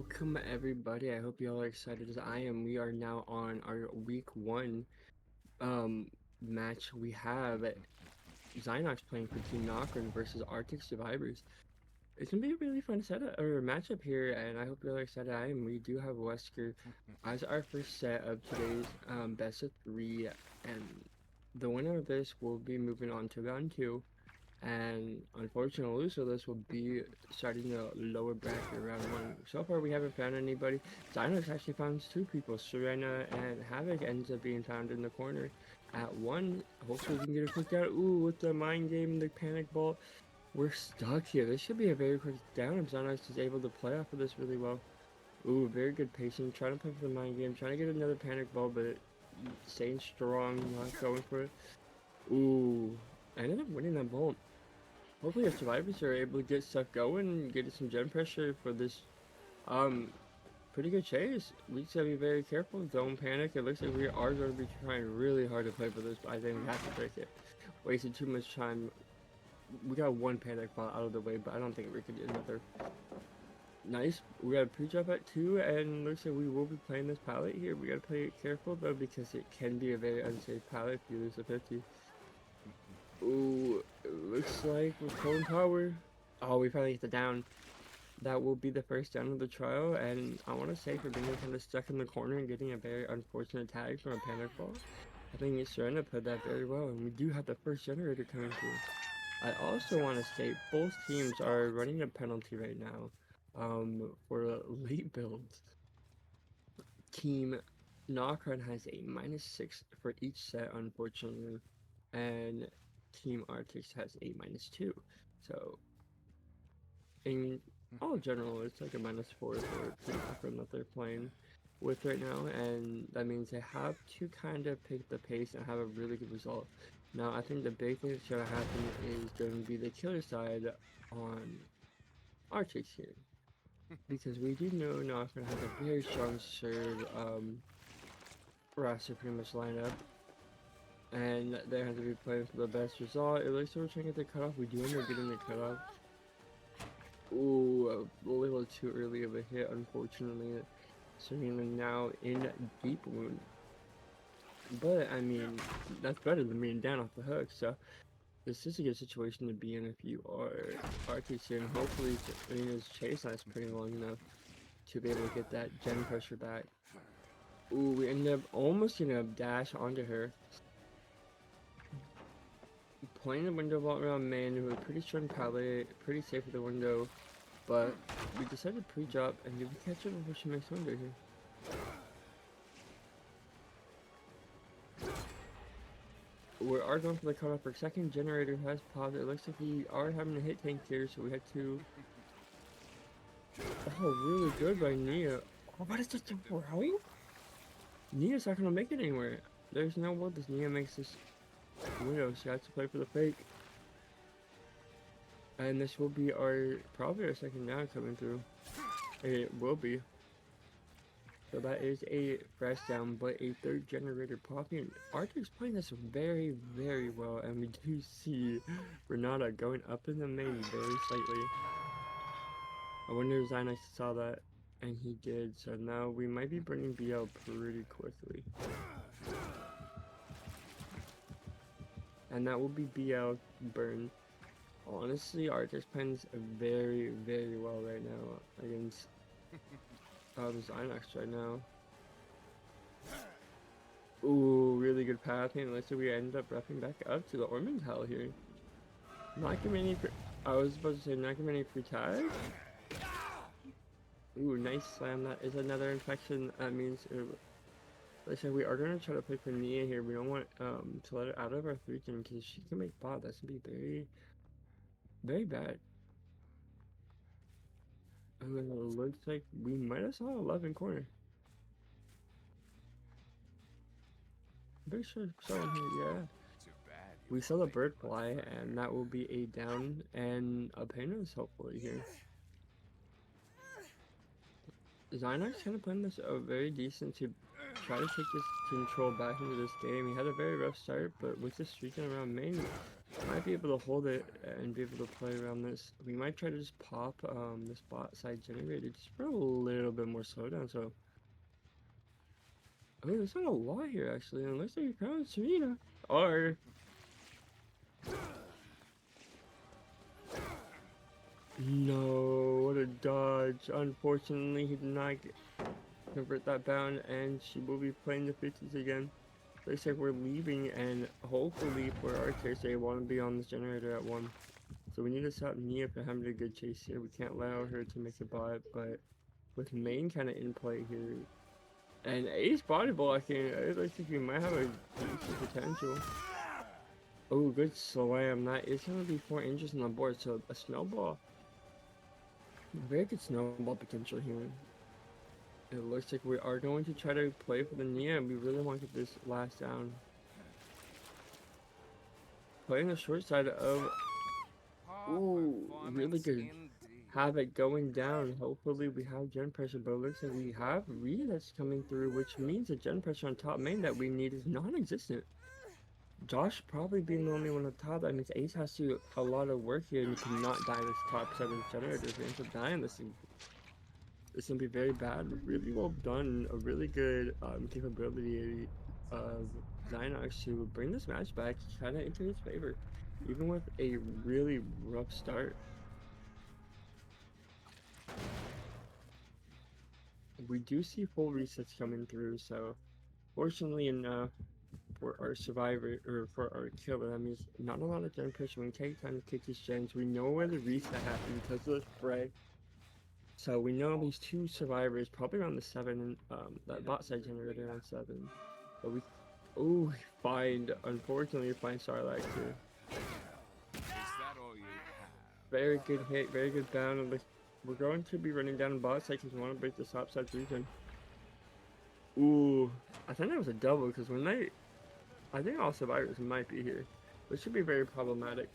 Welcome everybody. I hope you all are excited as I am. We are now on our week 1 um match. We have Zynox playing for Team Nokron versus Artix Survivors. It's gonna be a really fun setup or matchup here, and I hope you all are excited. I am. We do have Wesker as our first set of today's best of 3, and the winner of this will be moving on to round 2. And unfortunately, so this will be starting the lower bracket round 1. So far, we haven't found anybody. Zynox actually found 2 people. Serena and Havoc ends up being found in the corner at 1. Hopefully, we can get a quick down. Ooh, with the mind game, the panic ball. We're stuck here. This should be a very quick down if Zynox is able to play off of this really well. Ooh, very good pacing. Trying to play for the mind game. Trying to get another panic ball, but staying strong, not going for it. Ooh, I ended up winning that ball. Hopefully our survivors are able to get stuff going and get some gen pressure for this um pretty good chase. We just gotta be very careful, don't panic. It looks like we are gonna be trying really hard to play for this, but I think we have to break it. Wasted too much time. We got one panic ball out of the way, but I don't think we could get another. Nice. We got a pre-drop at 2, and looks like we will be playing this pallet here. We gotta play it careful though, because it can be a very unsafe pallet if you lose a 50. Ooh, it looks like we're pulling power. Oh, we finally get the down. That will be the first down of the trial, and I want to say for being kind of stuck in the corner and getting a very unfortunate tag from a panic ball, I think Serena put that very well, and we do have the first generator coming through. I also want to state both teams are running a penalty right now for late builds. Team Nokron has a -6 for each set, unfortunately, and Team Artix has a -2. So, in all general, it's like a -4 for Team Nokron that they're playing with right now, and that means they have to kind of pick the pace and have a really good result. Now, I think the big thing that's going to happen is going to be the killer side on Artix here, because we do know Nokron has a very strong serve roster pretty much line up, and they have to be playing for the best result. It looks like we're trying to get the cutoff. We do end up getting the cutoff. Ooh, a little too early of a hit, unfortunately. Serena now in deep wound. But, I mean, that's better than being down off the hook, so this is a good situation to be in if you are RTC, and hopefully Serena's chase lasts pretty long enough to be able to get that gen pressure back. Ooh, we ended up almost getting a dash onto her. Playing the window vault around main, who was pretty strong pallet, pretty safe with the window, but we decided to pre-drop, and did we catch her before she makes window here? We are going for the cutoff. Our second generator has popped. It looks like we are having a hit tank here, so we had to. Oh, really good by Nia. Oh, what is this throwing? Nia's not gonna make it anywhere. There's no way this Nia makes this window. She has to play for the fake. And this will be probably our second down coming through. It will be. So that is a fresh down, but a third generator popping. Arthur's playing this very, very well, and we do see Renata going up in the main very slightly. I wonder if Zynox saw that, and he did, so now we might be bringing BL pretty quickly. And that will be BL burn. Honestly, Artix playing this very, very well right now against Zynox right now. Ooh, really good pathing. Let's say we end up wrapping back up to the Ormond Hell here. Not giving any I was supposed to say not giving any free tag. Ooh, nice slam. That is another infection. That means let's say we are gonna try to play for Nia here. We don't want to let her out of our 3-gen because she can make bot. That's gonna be very, very bad. And then it looks like we might have saw 11 corner. I'm pretty sure I saw him here, yeah. We saw the bird fly, and that will be a down and a painless hopefully here. Zynox kind of playing this very decent to try to take this control back into this game. He had a very rough start, but with this streaking around main, Might be able to hold it and be able to play around this. We might try to just pop this bot side generator just for a little bit more slowdown. So, oh, there's not a lot here actually. Unless they're crown Serena or no, what a dodge. Unfortunately, he did not convert that bound, and she will be playing the 50s again. Looks like we're leaving, and hopefully for our case, they want to be on this generator at 1. So we need to stop Nia from having a good chase here. We can't allow her to make a bot, but with main kind of in play here, and ace body blocking, it looks like we might have a decent potential. Oh, good slam. That is going to be 4 inches on the board, so a snowball. Very good snowball potential here. It looks like we are going to try to play for the Nia, and we really want to get this last down. Playing the short side of... Ooh, really good. Have it going down. Hopefully we have gen pressure, but it looks like we have resets coming through, which means the gen pressure on top main that we need is non-existent. Josh probably being the only one on top, that means Ace has to do a lot of work here, and you cannot die this top 7 generators. If he ends up dying, this is going to be very bad. Really well done. A really good capability of Zynox to bring this match back kind of into his favor, even with a really rough start. We do see full resets coming through, so fortunately enough for our survivor, or for our killer, that means not a lot of gen pressure. We take time to kick his gens. We know where the reset happened because of the spray. So we know these 2 survivors, probably around the 7, that bot side generator around 7. But we, ooh, unfortunately find Sarlacc here. Very good hit, very good bound. We're going to be running down bot side because we want to break the top side region. Ooh, I think that was a double because when I think all survivors might be here, which should be very problematic.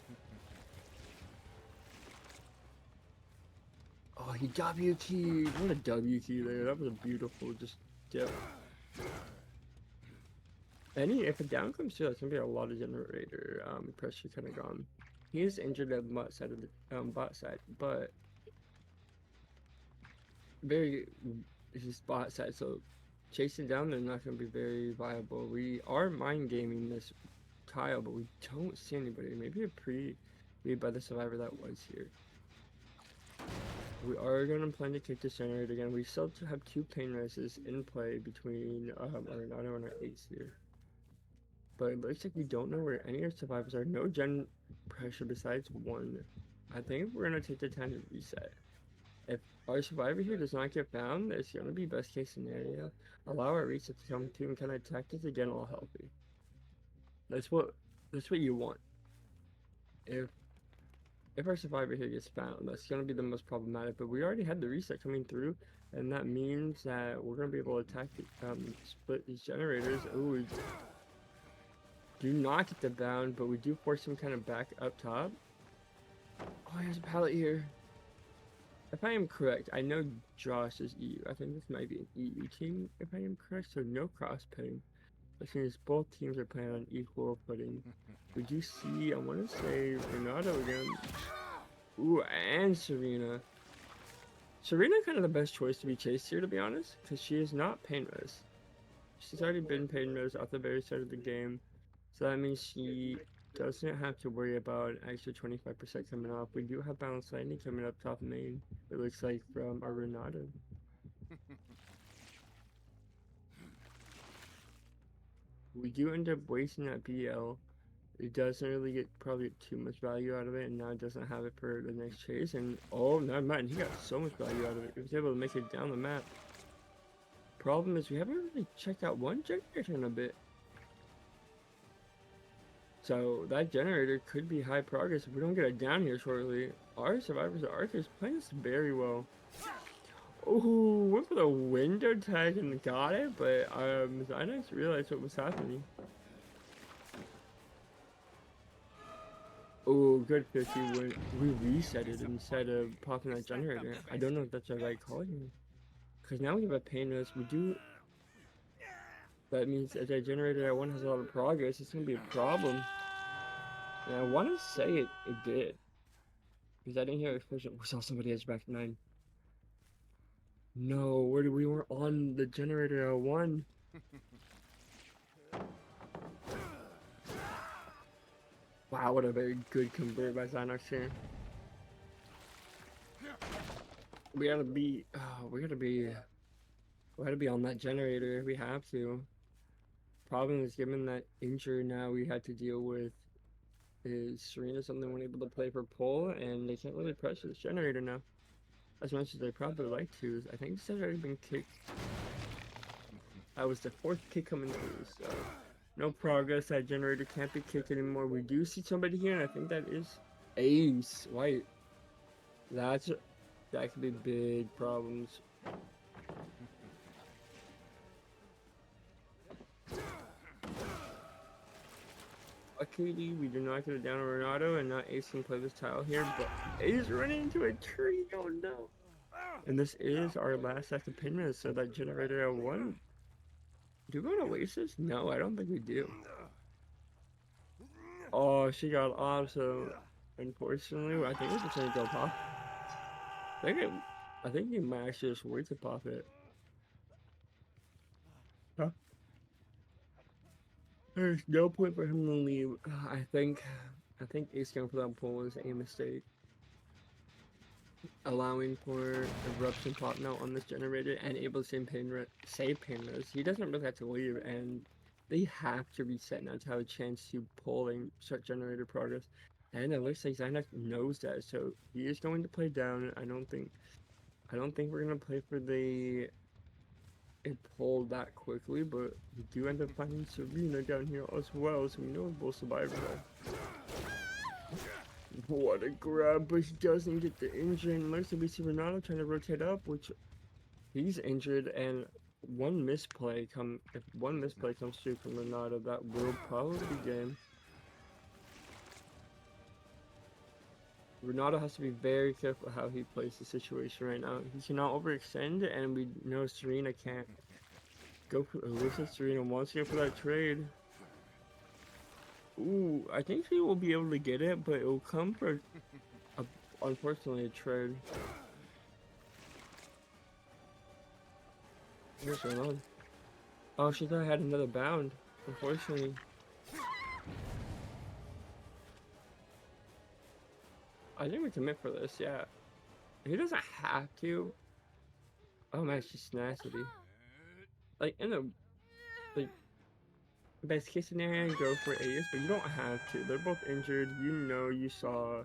Oh, he W keyed. What a W key there. That was a beautiful just dip. If a down comes through, that's gonna be a lot of generator pressure kind of gone. He is injured at the bot side of the bot side, but his bot side, so chasing down they're not gonna be very viable. We are mind gaming this tile, but we don't see anybody. Maybe a pre-read by the survivor that was here. We are going to plan to kick this generator again. We still have 2 pain reses in play between Arenado and our Ace here. But it looks like we don't know where any of our survivors are. No gen pressure besides 1. I think we're going to take the time to reset. If our survivor here does not get found, it's going to be best case scenario. Allow our reset to come through and kind of attack us again all healthy. That's what you want. If our survivor here gets found, that's going to be the most problematic, but we already had the reset coming through, and that means that we're going to be able to attack, split these generators. Ooh, we do not get the bound, but we do force him kind of back up top. Oh, there's a pallet here. If I am correct, I know Josh is EU. I think this might be an EU team, if I am correct, so no cross ping. Which means both teams are playing on equal footing. We do see, I want to say, Renato again. Ooh, and Serena. Serena kind of the best choice to be chased here, to be honest, because she is not pain res. She's already been pain res at the very start of the game, so that means she doesn't have to worry about an extra 25% coming off. We do have Balance Lightning coming up top main, it looks like, from our Renato. We do end up wasting that BL. It doesn't really get probably too much value out of it, and now it doesn't have it for the next chase. And oh, never mind, he got so much value out of it. He was able to make it down the map. Problem is, we haven't really checked out one generator in a bit. So that generator could be high progress if we don't get it down here shortly. Our survivors of Artix playing this very well. Oh, went for the window tag and got it, but I didn't realize what was happening. Oh, good 50 when we reset it instead of popping that generator. I don't know if that's the right call here. Because now we have a pain list. We do. That means if that generator at 1 has a lot of progress, it's going to be a problem. And I want to say it did. Because I didn't hear an explosion. We saw somebody edge back 9. No, we were on the generator at 1. Wow, what a very good convert by Xynox here. We gotta be, we gotta be on that generator. We have to. Problem is, given that injury now we had to deal with is Serena's only one able to play for pole, and they can't really pressure this generator now. As much as they probably like to. I think this has already been kicked. That was the 4th kick coming through, so no progress. That generator can't be kicked anymore. We do see somebody here, and I think that is Ace White. That could be big problems. Luckily, we do not get it down on Renato, and not Ace can play this tile here, but Ace running into a tree. Oh no! And this is our last active pin, so that generator at 1. Do we want to waste this? No, I don't think we do. Oh, she got off, so unfortunately, I think we're just gonna go pop. I think he might actually just wait to pop it. Huh? There's no point for him to leave. I think Ace going for that pull was a mistake. Allowing for eruption pop now on this generator and able to save painless. He doesn't really have to leave, and they have to reset now to have a chance to pull and start generator progress. And it looks like Xynox knows that, so he is going to play down. I don't think we're gonna play for the it pulled that quickly, but we do end up finding Serena down here as well, so we know both survivors are. What a grab, but he doesn't get the injury, and looks like we see Renato trying to rotate up, which he's injured, and if one misplay comes through from Renato, that will probably be game. Renato has to be very careful how he plays the situation right now. He cannot overextend, and we know Serena can't go for. Looks like Serena wants to go for that trade. Ooh, I think she will be able to get it, but it will come for, unfortunately, a trade. What's going on? Oh, she thought I had another bound. Unfortunately. I think we commit for this, yeah. He doesn't have to. Oh man, it's just tenacity. Like, in the, like, best case scenario, go for Ace, but you don't have to. They're both injured. You know, you saw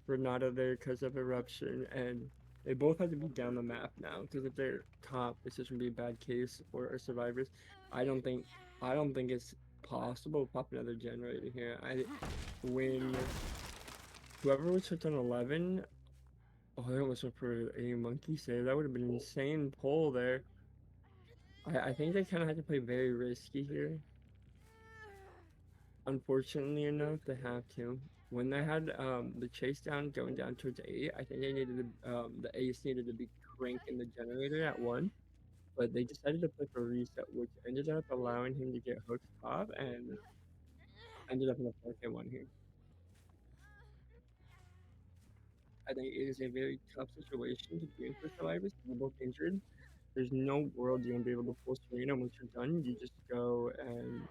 Renato there because of eruption, and they both have to be down the map now. Because if they're top, it's just gonna be a bad case for our survivors. I don't think it's possible to pop another generator here. When whoever was hooked on 11, oh, I almost went for a monkey save. That would have been an insane pull there. I think they kind of had to play very risky here. Unfortunately enough, they have to. When they had the chase down going down towards 8, I think they needed the Ace needed to be cranking the generator at 1, but they decided to play for reset, which ended up allowing him to get hooked top and ended up in a 4K1 here. I think it is a very tough situation to be in for survivors. They're both injured. There's no world you're gonna be able to pull Serena. Once you're done, you just go and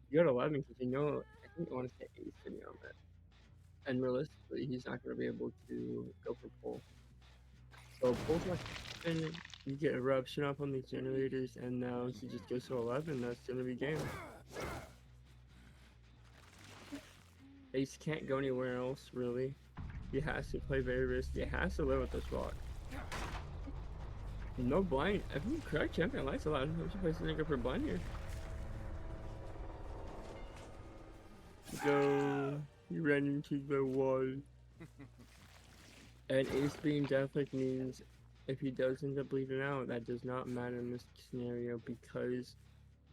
you go to 11 because you know I think you want to say Ace sitting on that. And realistically, he's not going to be able to go for pull. So pull's not and you get eruption up on these generators, and now he just goes to 11. That's going to be game. Ace can't go anywhere else, really. He has to play very risky. He has to live with this rock. No blind. If I'm correct, champion likes a lot. I'm surprised he didn't go for blind here. Go. He ran into the wall. And Ace being deathlick means if he does end up bleeding out, that does not matter in this scenario because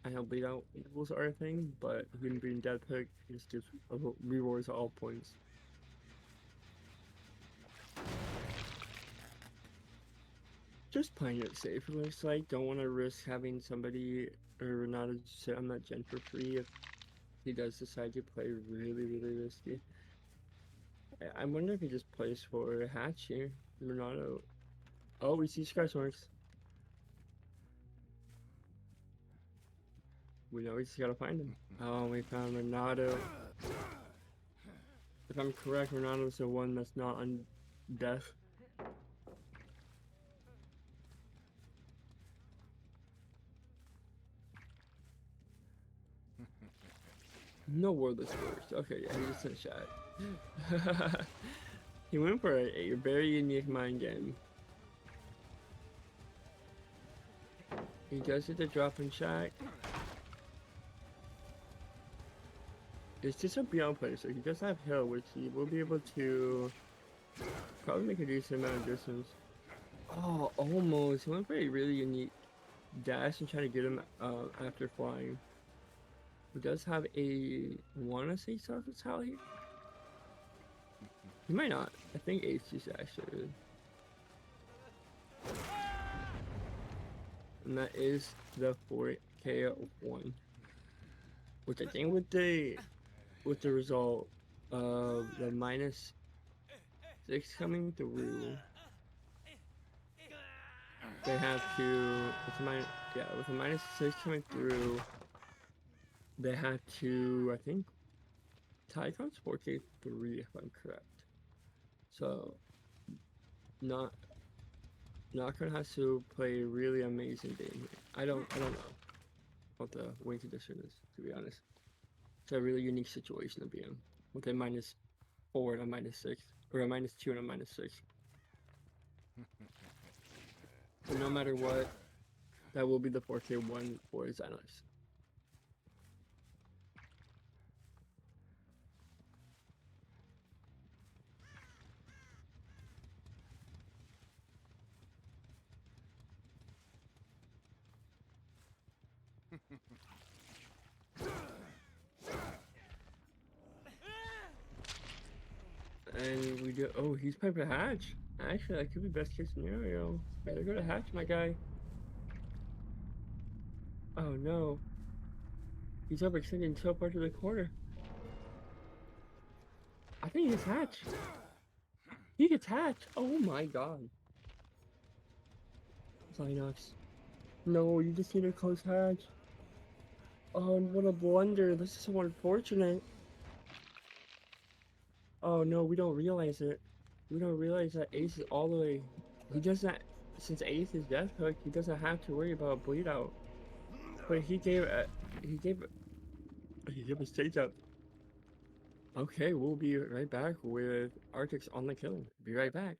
I know bleed out equals are a thing, but him being deathlick just gives rewards all points. Just playing it safe, it looks like. Don't want to risk having somebody or not sit on that gen for free if he does decide to play really, really risky. I wonder if he just plays for a hatch here. Renato. Oh, we see Skysorks. We know we just gotta find him. Oh, we found Renato. If I'm correct, Renato's the one that's not on death. No wordless words. Okay, yeah, he just sent shot. He went for a very unique mind game. He does get the drop in shack. It's just a beyond player, so he does have hill, which he will be able to probably make a decent amount of distance. Oh, almost. He went for a really unique dash and try to get him after flying. He does have a, I want to say Sarkis here. He might not. I think Ace just actually. And that is the 4K one. Which I think with the result of the -6 coming through, they have to, with the -6 coming through, they have to, I think, Tycon's 4K3 if I'm correct. So, Nokron has to play a really amazing game here. I don't know what the win condition is, to be honest. It's a really unique situation to be in, with a -4 and a -6, or a -2 and a -6. So no matter what, that will be the 4K1 for Xanax. And we do. Oh, he's playing for Hatch. Actually, that could be best case scenario. Better go to Hatch, my guy. Oh no. He's overextending so far to the corner. I think he's Hatch. He gets Hatch. Oh my god. Xynox. No, you just need to close Hatch. Oh, what a blunder. This is so unfortunate. Oh no, we don't realize it. We don't realize that Ace is all the way. He doesn't. Since Ace is death hook, he doesn't have to worry about a bleed out. But he gave a stage up. Okay, we'll be right back with Artix on the kill. Be right back.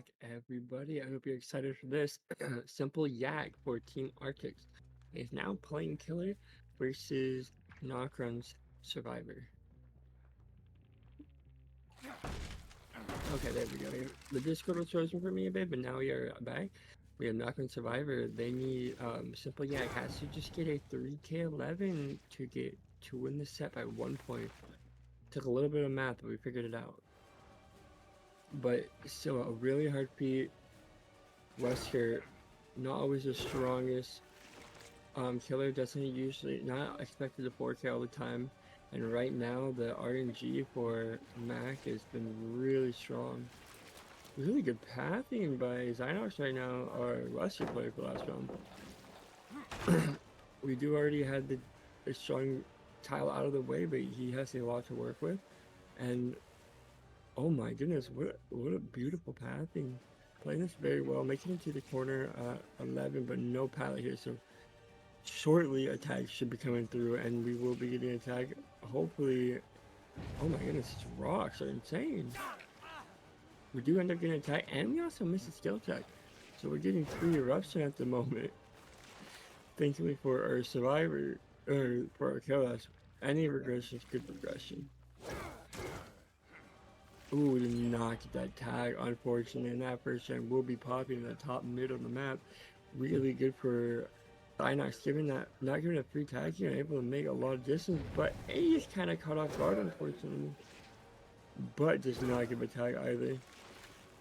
back, everybody. I hope you're excited for this. Simple Yak for Team Artix is now playing Killer versus Nokron's Survivor. Okay, there we go. The Discord was frozen for me a bit, but now we are back. We have Nokron Survivor. They need Simple Yak has to just get a 3K11 to win the set by 1 point. Took a little bit of math, but we figured it out. But still a really hard feat. Wesker, not always the strongest. Killer doesn't usually not expected to 4K all the time. And right now the RNG for Mac has been really strong. Really good pathing by Zynox right now, or Wesker player for last round. We do already have the strong tile out of the way, but he has a lot to work with. And oh my goodness, what a beautiful pathing. Playing this very well, making it to the corner 11, but no pallet here, so shortly attacks should be coming through, and we will be getting attacked. Hopefully, oh my goodness, these rocks are insane. We do end up getting attacked, and we also miss a skill check, so we're getting 3 eruption at the moment. Thankfully for our survivor, or for our kill, any regression is good regression. Ooh, we did not get that tag, unfortunately, and that first gen will be popping in the top mid of the map. Really good for Zynox, not giving a free tag here, and able to make a lot of distance, but A is kind of caught off guard, unfortunately. But does not give a tag either.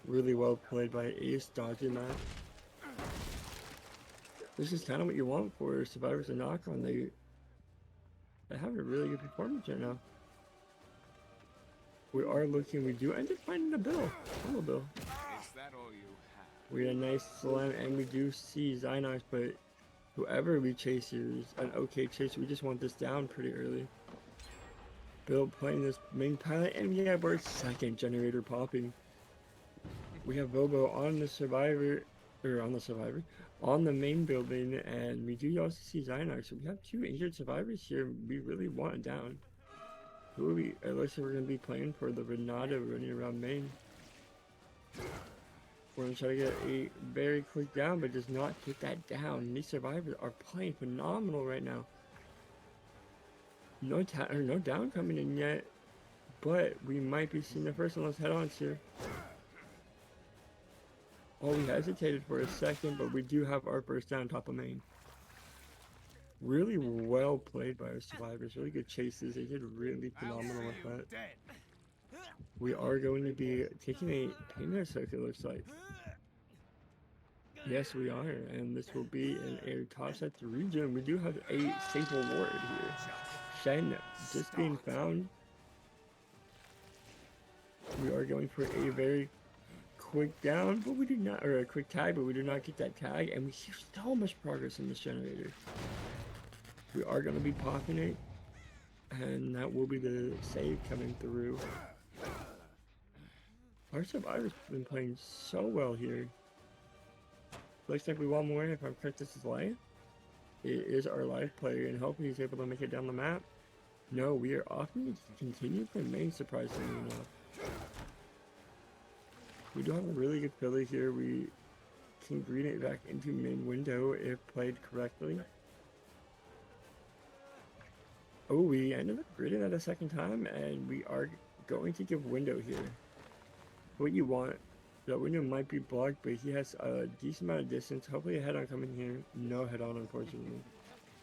Really well played by Ace, dodging that. This is kind of what you want for survivors to knock on. They have a really good performance right now. We are looking, we do end up finding a bill. Hello, Bill. Is that all you have? We had a nice slam, and we do see Zynox, but whoever we chase here is an okay chase. We just want this down pretty early. Bill playing this main pilot, and we have our second generator popping. We have Bobo on the survivor, on the main building, and we do also see Zynox. So we have 2 injured survivors here. We really want it down. Who are we? It looks like we're going to be playing for the Renata running around main. We're going to try to get a very quick down, but does not get that down. These survivors are playing phenomenal right now. No down coming in yet, but we might be seeing the first one. Let's head on here. Oh, we hesitated for a second, but we do have our first down top of main. Really well played by our survivors. Really good chases. They did really phenomenal with that. We are going to be taking a payment circuit, looks like. Yes, we are, and this will be an air toss at the region. We do have a staple ward here. Shen just being found. We are going for a very quick down, but we do not, or a quick tag, but we do not get that tag, and we see so much progress in this generator. We are going to be popping it, and that will be the save coming through. Our survivor's been playing so well here. Looks like we want more. If I'm correct, this is live. It is our live player, and hopefully he's able to make it down the map. No, we are often continue to main, surprisingly enough. We do have a really good Philly here. We can green it back into main window if played correctly. Oh, we ended up greening that a second time, and we are going to give window here. What you want, that window might be blocked, but he has a decent amount of distance. Hopefully a head-on coming here. No head-on, unfortunately.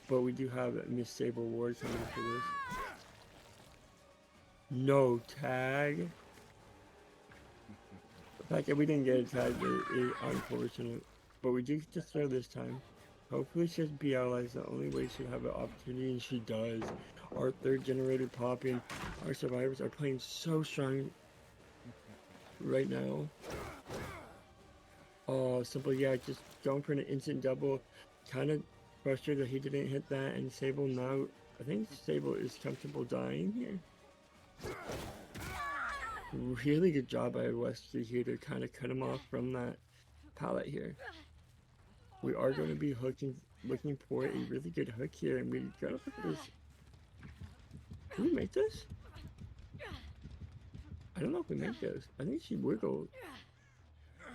But we do have Miss Sable Ward coming for this. No tag. The fact that we didn't get a tag is unfortunate. But we do get to throw this time. Hopefully she has BL is the only way she'll have an opportunity, and she does. Our third generator popping. Our survivors are playing so strong right now. Oh, Simple, yeah, just going for an instant double. Kind of frustrated that he didn't hit that, and Sable now, I think Sable is comfortable dying here. Really good job by Wesker here to kind of cut him off from that pallet here. We are going to be looking for a really good hook here, and we gotta look at this. Can we make this? I don't know if we make this. I think she wiggled.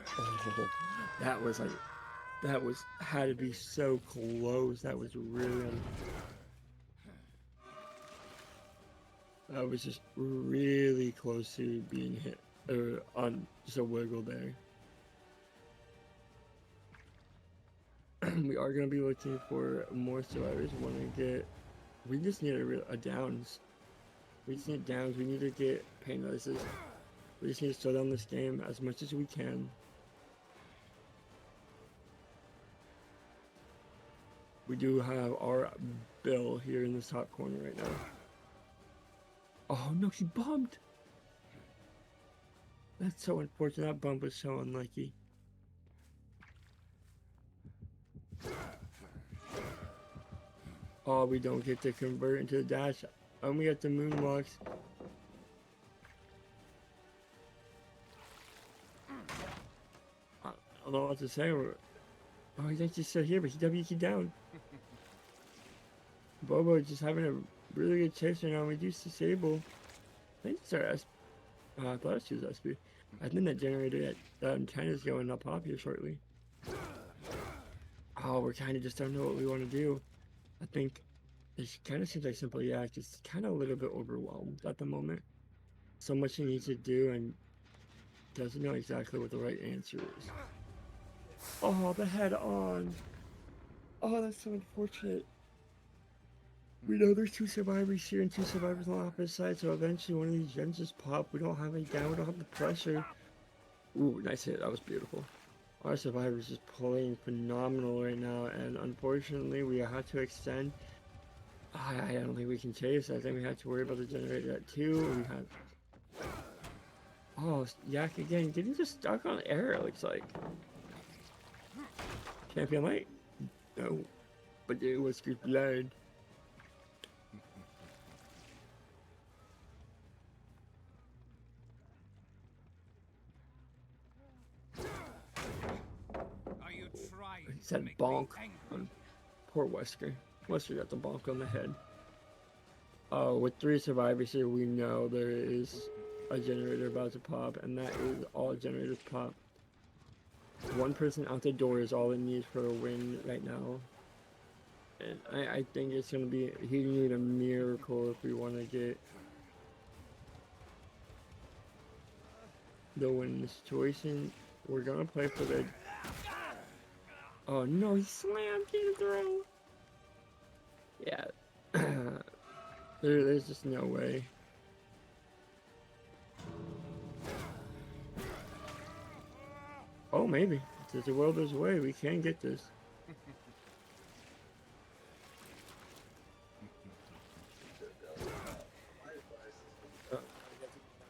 Oh, that was like, that was, had to be so close. That was really, that was just really close to being hit, on just a wiggle there. We are going to be looking for more survivors. We just need a downs. We just need downs. We need to get painlesses. We just need to slow down this game as much as we can. We do have our Bill here in this top corner right now. Oh no, he bumped! That's so unfortunate. That bump was so unlucky. Oh, we don't get to convert into the dash. And we get the moonwalks. I don't know what to say. Oh, he's actually still here, but he WQ down. Bobo just having a really good chase right now. We do disable. I think it's our SP. I thought it was SP. I think that generator at China's going up off here shortly. Oh, we're kind of just don't know what we want to do. I think it kind of seems like Simple Yak is kind of a little bit overwhelmed at the moment. So much he needs to do and doesn't know exactly what the right answer is. Oh, the head on. Oh, that's so unfortunate. We know there's 2 survivors here and 2 survivors on the opposite side, so eventually one of these gens just pop. We don't have any down, we don't have the pressure. Ooh, nice hit. That was beautiful. Our survivors just playing phenomenal right now, and unfortunately we have to extend. I don't think we can chase. I think we have to worry about the generator at 2. We have. Oh, Yak again. Getting just stuck on air, it looks like. Champion light? No. But it was good blood. He said bonk on poor Wesker. Wesker got the bonk on the head. With 3 survivors here, we know there is a generator about to pop, and that is all generators pop. 1 person out the door is all it needs for a win right now. And I think it's going to be, he need a miracle if we want to get the win in the situation. We're going to play for the... Oh no, he slammed his throw. Yeah. There's just no way. Oh, maybe. If there's a will, there's a way. We can get this.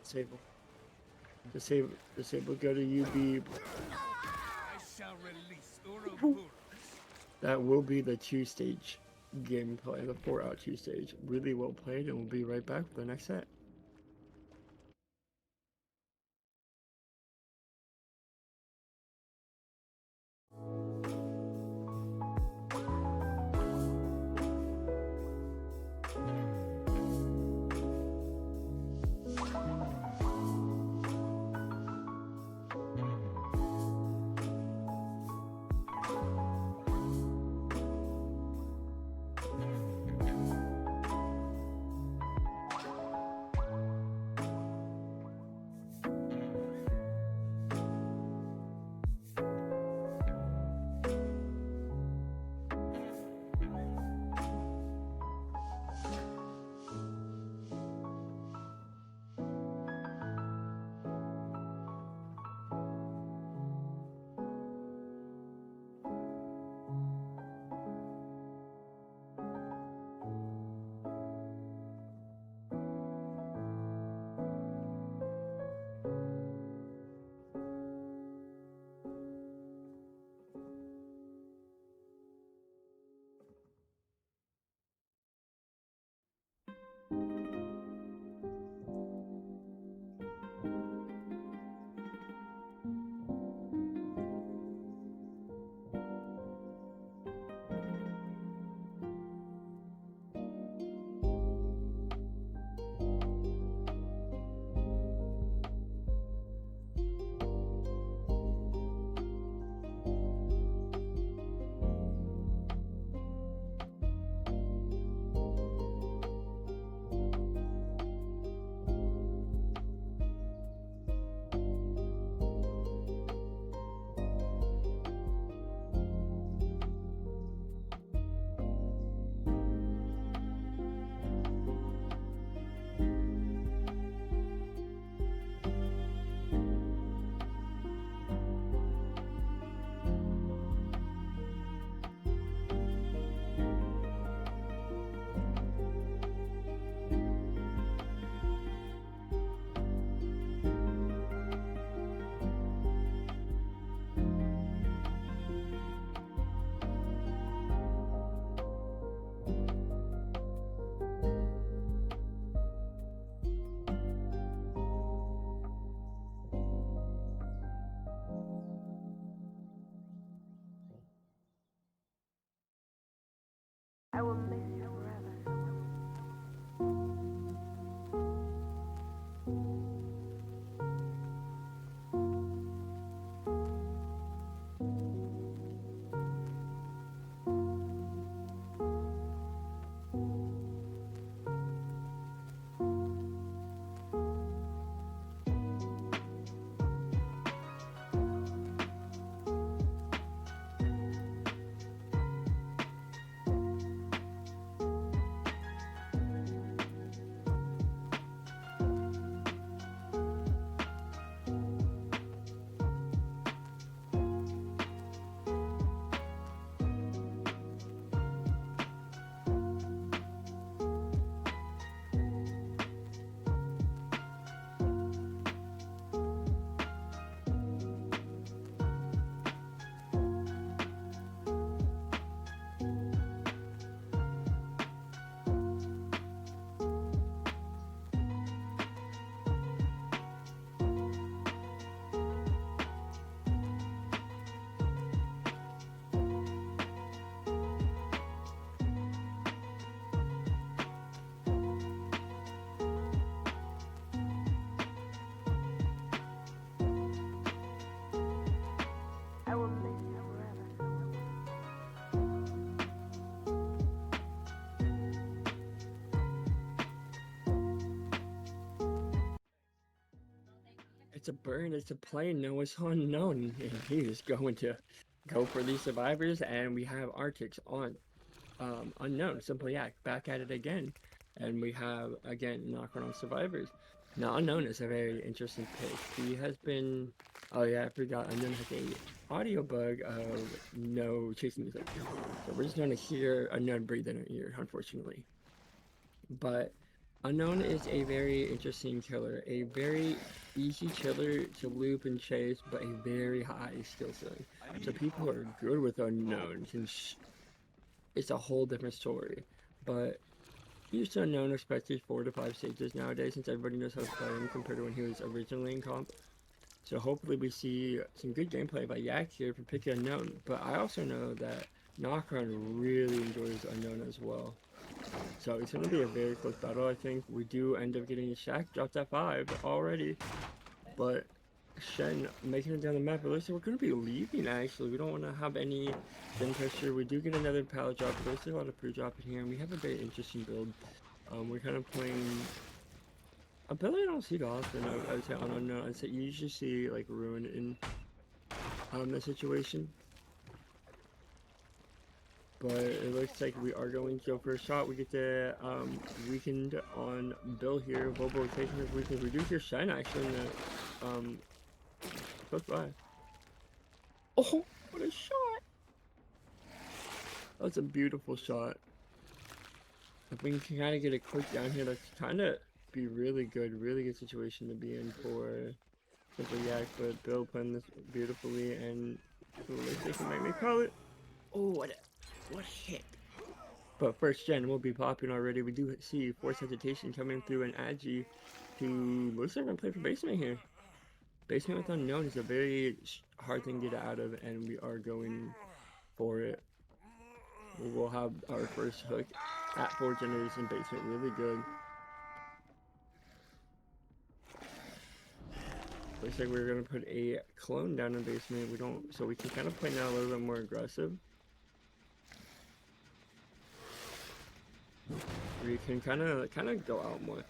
Disable. Disable, go to UB. That will be the 2-stage gameplay, the 4-out 2-stage. Really well played, and we'll be right back for the next set. it's a burn, it's a play, no, it's unknown. And he is going to go for these survivors, and we have Artix on unknown, Simple Yak back at it again. And we have again Nokron on survivors. Now unknown is a very interesting pick. He has been, oh yeah, I forgot, unknown has a audio bug of no chasing music. So we're just gonna hear unknown breathe in our ear, unfortunately. But unknown is a very interesting killer, a very easy killer to loop and chase, but a very high skill ceiling. So people who are good with unknown can it's a whole different story. But used to unknown expected 4 to 5 stages nowadays, since everybody knows how to play him compared to when he was originally in comp. So hopefully we see some good gameplay by Yak here for picking unknown. But I also know that Nokron really enjoys unknown as well. So it's going to be a very close battle, I think. We do end up getting Shaq dropped at 5 already. But Shen making it down the map. It looks like we're going to be leaving, actually. We don't want to have any gen pressure. We do get another pallet drop. There's a lot of pre-drop in here, and we have a very interesting build. We're kind of playing a build I don't see often, I would say, on unknown. I'd say you usually see, like, Ruin in the situation. But it looks like we are going to go for a shot. We get the weakened on Bill here. Bobo taking his weakness. We do hear Shen actually in the close by. Oh, what a shot! That's a beautiful shot. If we can kind of get a quick down here, that's kind of be really good situation to be in for Simple Yak. But Bill playing this beautifully, and it looks like he might make call it. Oh, what a hit! But first gen will be popping already. We do see Force Hesitation coming through an Agi to looks like we're gonna play for basement here. Basement with unknown is a very hard thing to get out of, and we are going for it. We will have our first hook at 4 generation basement, really good. Looks like we're gonna put a clone down in basement. We don't, so we can kind of play now a little bit more aggressive. We can kind of go out more.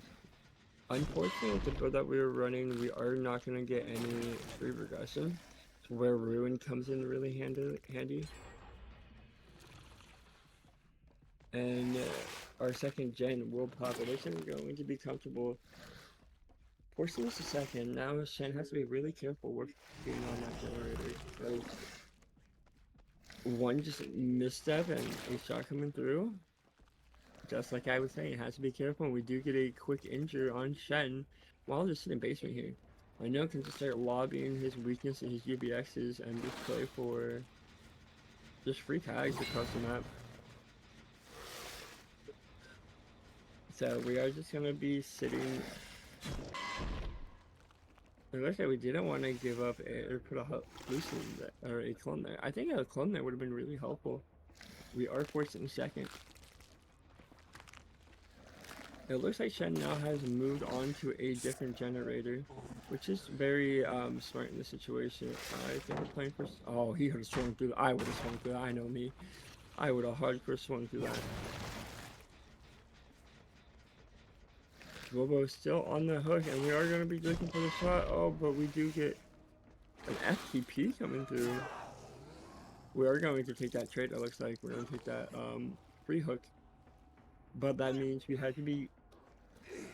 Unfortunately, with the build that we were running, we are not gonna get any free regression. So where Ruin comes in really handy. And our second gen will pop. It looks like we're going to be comfortable. Forcing us a second. Now Shen has to be really careful with being on that generator. Because one just misstep and a shot coming through. Just like I was saying, it has to be careful. And we do get a quick injury on Shen while just sitting basement here. I know can just start lobbying his weakness and his UBXs and just play for just free tags across the map. So we are just gonna be sitting. It looks like we didn't want to give up or put a loosen or a clone there. I think a clone there would have been really helpful. We are forced in second. It looks like Shen now has moved on to a different generator, which is very smart in this situation. I think we're playing for. Oh, he would have swung through. I would have swung through that. I know me. I would have hardcore swung through that. Bobo is still on the hook, and we are going to be looking for the shot. Oh, but we do get an FTP coming through. We are going to take that trade. It looks like we're going to take that free hook. But that means we have to be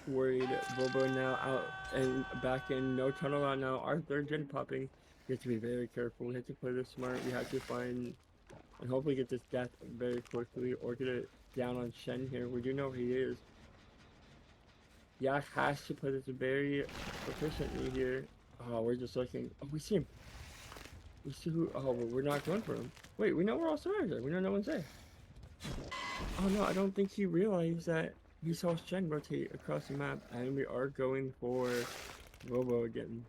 worried. Bobo now out and back in. No tunnel out now. Our third gen popping. We have to be very careful. We have to play this smart. We have to find and hopefully get this death very quickly or get it down on Shen here. We do know where he is. Yak has to play this very proficiently here. Oh, we're just looking. Oh, we see him. We see who. Oh, but we're not going for him. Wait, we know we're all survivors there. We know no one's there. Oh no, I don't think he realized that he saw Shen rotate across the map, and we are going for Bobo again.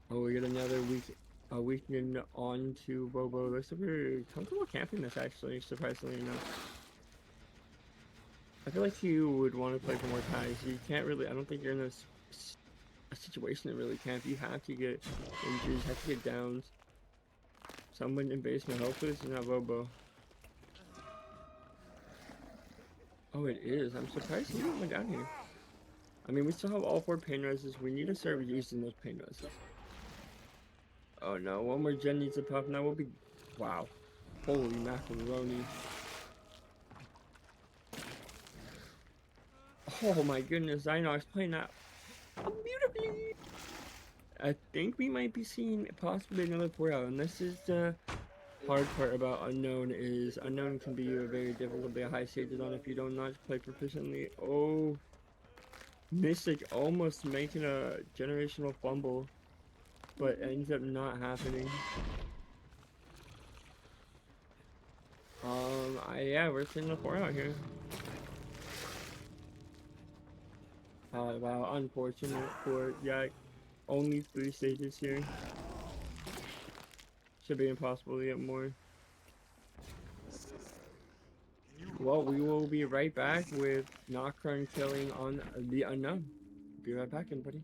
Oh, we get another weekend on to Bobo. Looks like we're comfortable camping this actually, surprisingly enough. I feel like you would want to play for more tags. You can't really, I don't think you're in a situation to really camp. You have to get injuries, have to get downs. Someone in basement. Hopefully this is not Bobo. Oh, it is. I'm surprised he went down here. I mean, we still have all 4 pain reses. We need to start using those pain reses. Oh no, one more gen needs to pop. Now we'll be... Wow. Holy macaroni. Oh my goodness, Zynox playing that beautifully. I think we might be seeing possibly another 4 out, and this is the hard part about Unknown is Unknown can be a very difficult to high stages on if you don't not play proficiently. Oh, Mystic almost making a generational fumble, but ends up not happening. Yeah, we're seeing the 4 out here. Wow, unfortunate for Jack. Only 3 stages here. Should be impossible to get more. Well, we will be right back with Nokron killing on the Unknown. Be right back, everybody.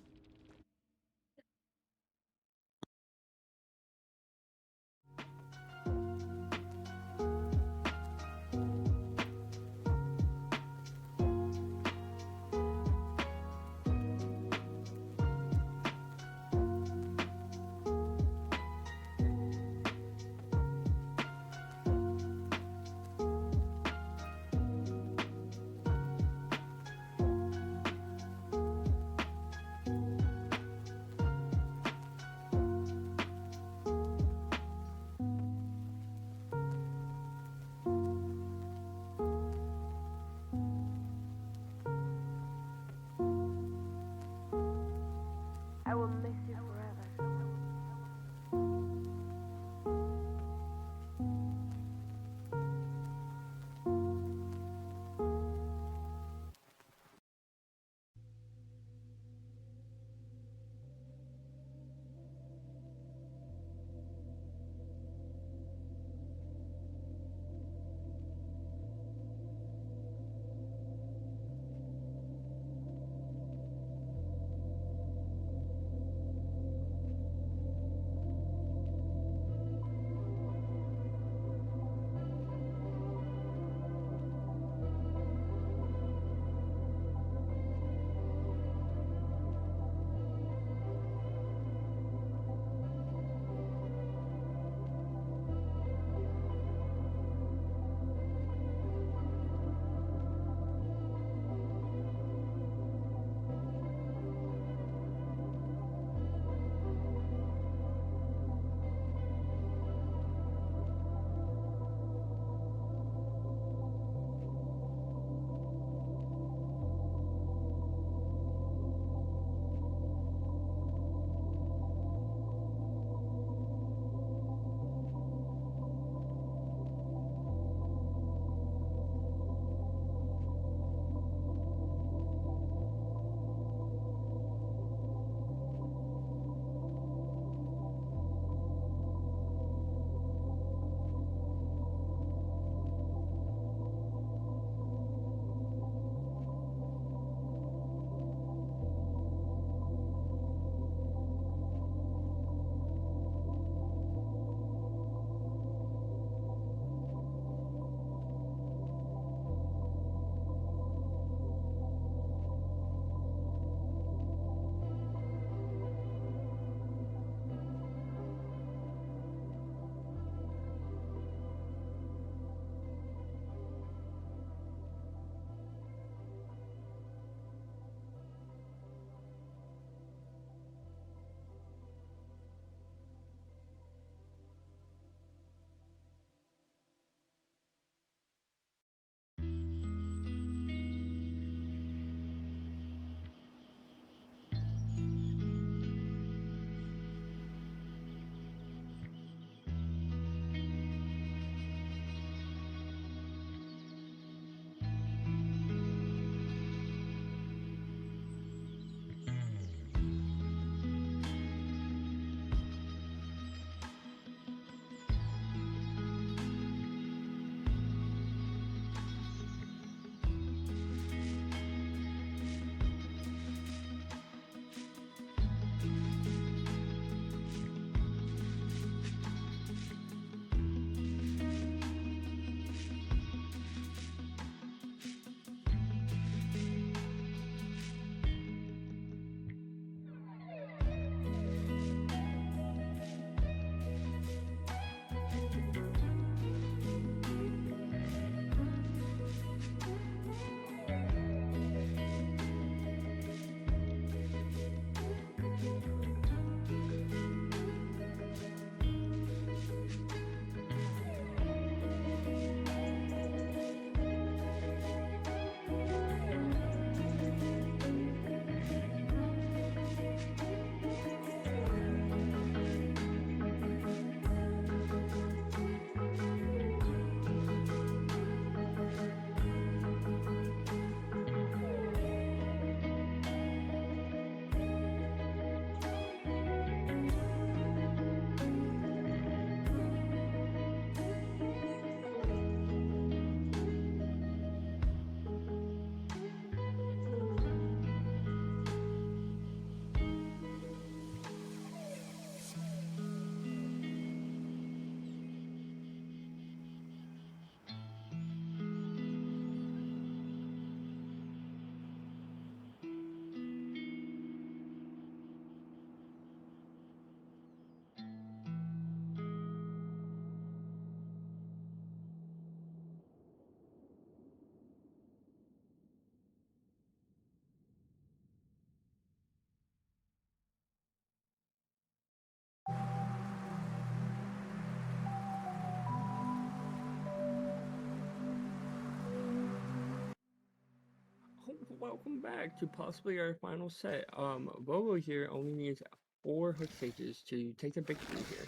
Welcome back to possibly our final set. Bobo here only needs 4 hook stages to take the victory here.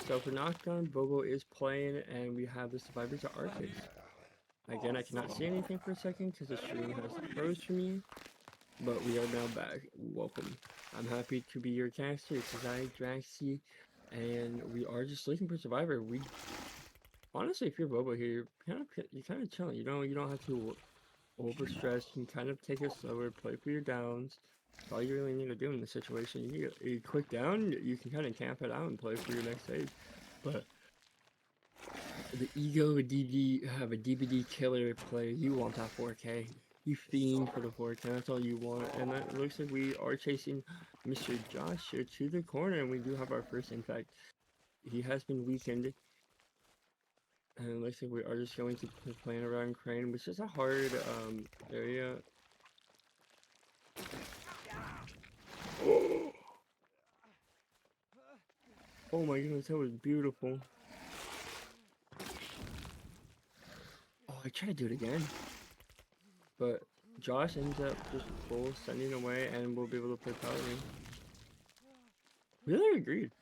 So for Nokron, Bobo is playing, and we have the survivors of Artix. Again, I cannot see anything for a second because the stream has froze for me, but we are now back. Welcome. I'm happy to be your caster. This is I, Draxy, and we are just looking for survivor. We honestly, if you're Bobo here, you're kind of chilling. You don't have to overstressed. You can kind of take it slower, play for your downs. That's all you really need to do in this situation. You need a quick down, you can kind of camp it out and play for your next stage. But the ego of DD have a DVD killer play. You want that 4K. You fiend for the 4K. That's all you want. And that looks like we are chasing Mr. Josh here to the corner, and we do have our first. In fact, he has been weakened. And it looks like we are just going to plan around Crane, which is a hard area. Oh. Oh my goodness, that was beautiful. Oh, I tried to do it again. But Josh ends up just full sending away, and we'll be able to play Paladin. Really agreed.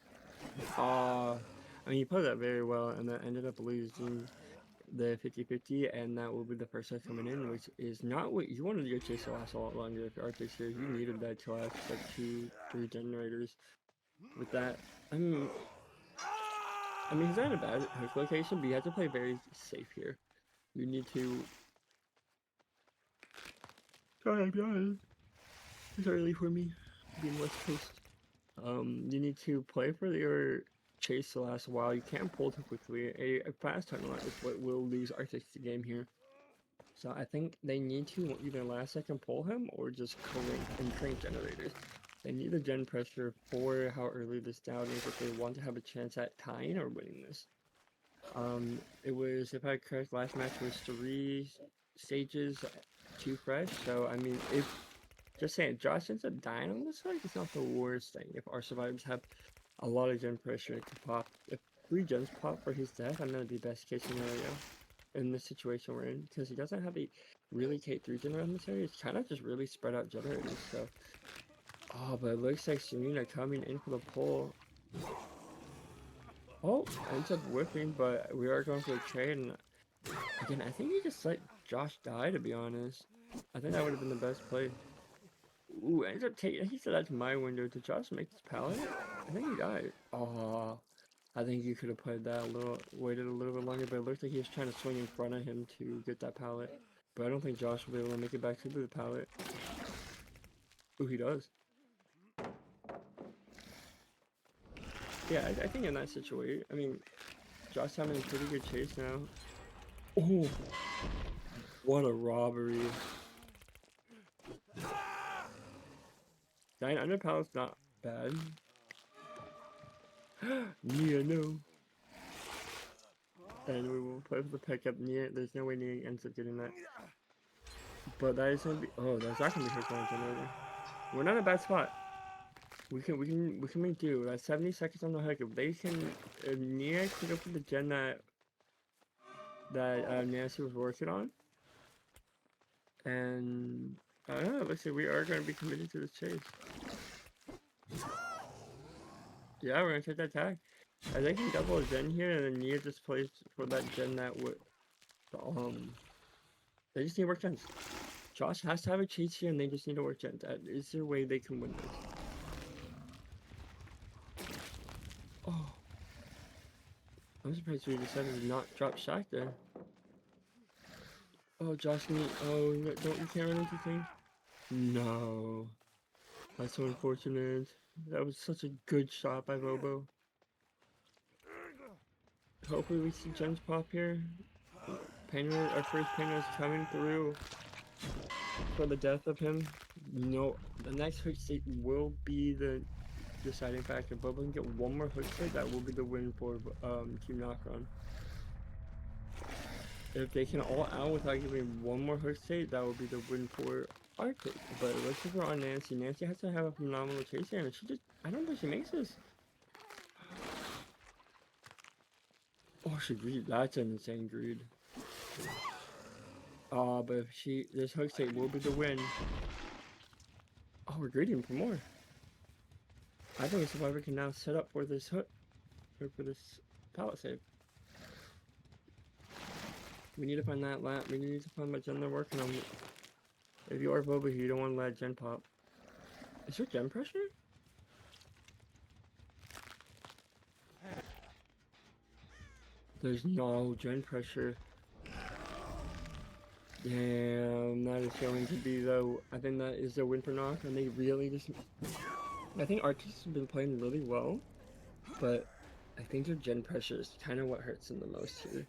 I mean, he played that very well, and that ended up losing the 50-50, and that will be the first set coming in, which is not what you wanted your chase to last a lot longer. If you're Artix here, you needed that to last like 2-3 generators. With that, I mean, he's not in a bad hook location, but you have to play very safe here. You need to. Sorry, I'm dying. It's early for me, being West Coast. You need to play for your chase to last a while. You can't pull too quickly. A fast turnaround is what will lose Artix the game here. So I think they need to either last second pull him or just crank generators. They need the gen pressure for how early this down is if they want to have a chance at tying or winning this. It was, if I correct, last match was 3 stages, 2 fresh. So I mean, if just saying, Josh ends up dying on this side, it's not the worst thing. If our survivors have a lot of gen pressure, it could pop. If 3 gens pop for his death, I'm gonna be best case scenario in the situation we're in, because he doesn't have a really K3 gen around this area. It's kind of just really spread out generators. So, oh, but it looks like Serena coming in for the pull. Oh, ends up whipping, but we are going for a trade, and again, I think he just let Josh die, to be honest. I think that would have been the best play. Ooh, ends up taking, he said that's my window. Did Josh make this pallet? I think he died. Oh, I think you could have played that waited a little bit longer, but it looked like he was trying to swing in front of him to get that pallet. But I don't think Josh will be able to make it back to the pallet. Ooh, he does. Yeah, I think in that situation, I mean, Josh having a pretty good chase now. Oh, what a robbery. 9 under pallets, not bad. Nia, no. And we will play for the pickup. Nia, there's no way Nia ends up getting that. But that is gonna be, oh, that's not gonna be hit on generator. We're not in a bad spot. We can make do. That's 70 seconds on the hook. If they can, if Nia can go for the gen that Nancy was working on, and I don't know. Let's see. We are gonna be committed to this chase. Yeah, we're gonna take that tag. I think he double a gen here, and then Nia just plays for that gen that would. They just need to work gens. Josh has to have a chase here, and they just need to work gens. That is their way they can win this. Oh, I'm surprised we decided to not drop shock there. Oh, Josh, oh, you can't run into things. No, that's so unfortunate. That was such a good shot by Bobo. Hopefully we see gens pop here. Painter, our first painter is coming through for the death of him. No, the next hook state will be the deciding factor. Bobo can get one more hook state, that will be the win for Team Nokron. If they can all out without giving one more hook state, that will be the win for Artix. But it looks like we're on Nancy. Nancy has to have a phenomenal chase here, and she just, I don't think she makes this. Oh, she greed. That's an insane greed. But if this hook state will be the win. Oh, we're greeting for more. I think it's why we can now set up for this hook, or for this palisade. We need to find that lap. We need to find what gen they're working on. If you are Boba, you don't want to let gen pop. Is there gen pressure? There's no gen pressure. Damn, that is going to be though. I think that is a win for Nock, and they really just. I think Artix has been playing really well, but I think their gen pressure is kind of what hurts them the most here.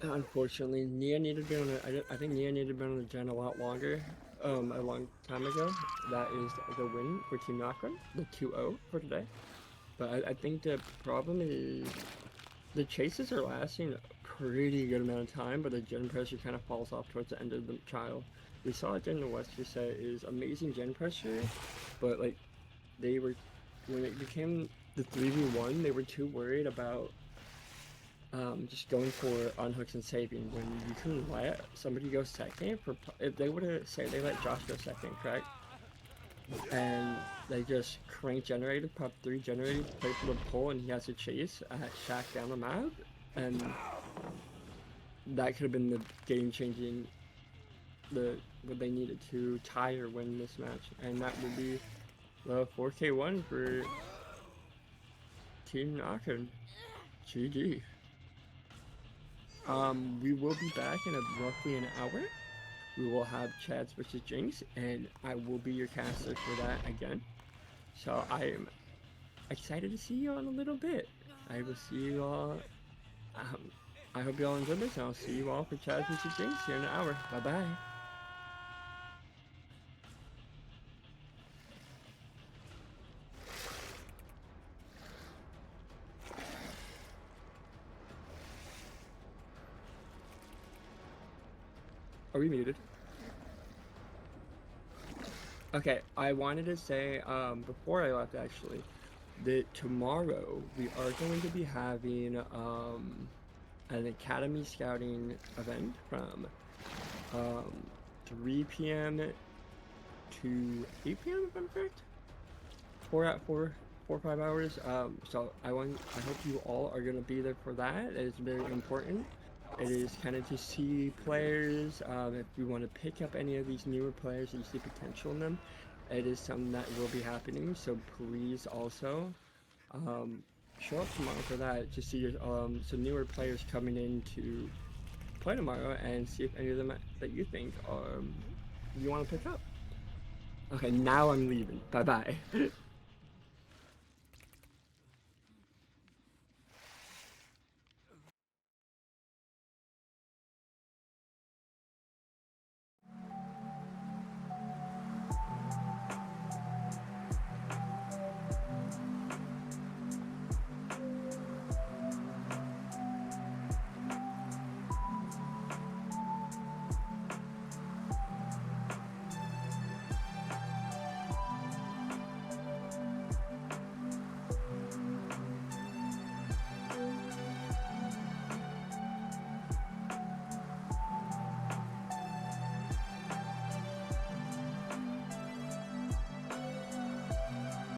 Unfortunately, Nia needed to be on I think Nia needed to be on the gen a lot longer, a long time ago. That is the win for Team Nokron, the 2-0 for today. But I think the problem is the chases are lasting a pretty good amount of time, but the gen pressure kind of falls off towards the end of the trial. We saw it in the Wesker set is amazing gen pressure, but like they were, when it became the 3v1, they were too worried about just going for unhooks and saving when you can let somebody go second. For if they would have said they let Josh go second, correct? And they just crank generated, pop 3 generated, play for the pull, and he has to chase Shaq down the map, and that could have been the game-changing, what they needed to tie or win this match, and that would be the 4K1 for Team Nokron. GG. We will be back in roughly an hour. We will have Chads versus Jinx, and I will be your caster for that again. So I am excited to see you all in a little bit. I will see you all. I hope you all enjoyed this, and I'll see you all for Chads versus Jinx here in an hour. Bye bye. Are we muted? Okay, I wanted to say, before I left actually, that tomorrow we are going to be having an Academy Scouting event from 3 p.m. to 8 p.m. if I'm correct. 4 or 5 hours. So I hope you all are gonna be there for that. It is very important. It is kind of to see players, if we want to pick up any of these newer players and see potential in them. It is something that will be happening, so please also show up tomorrow for that to see some newer players coming in to play tomorrow and see if any of them that you think you want to pick up. Okay, now I'm leaving. Bye bye.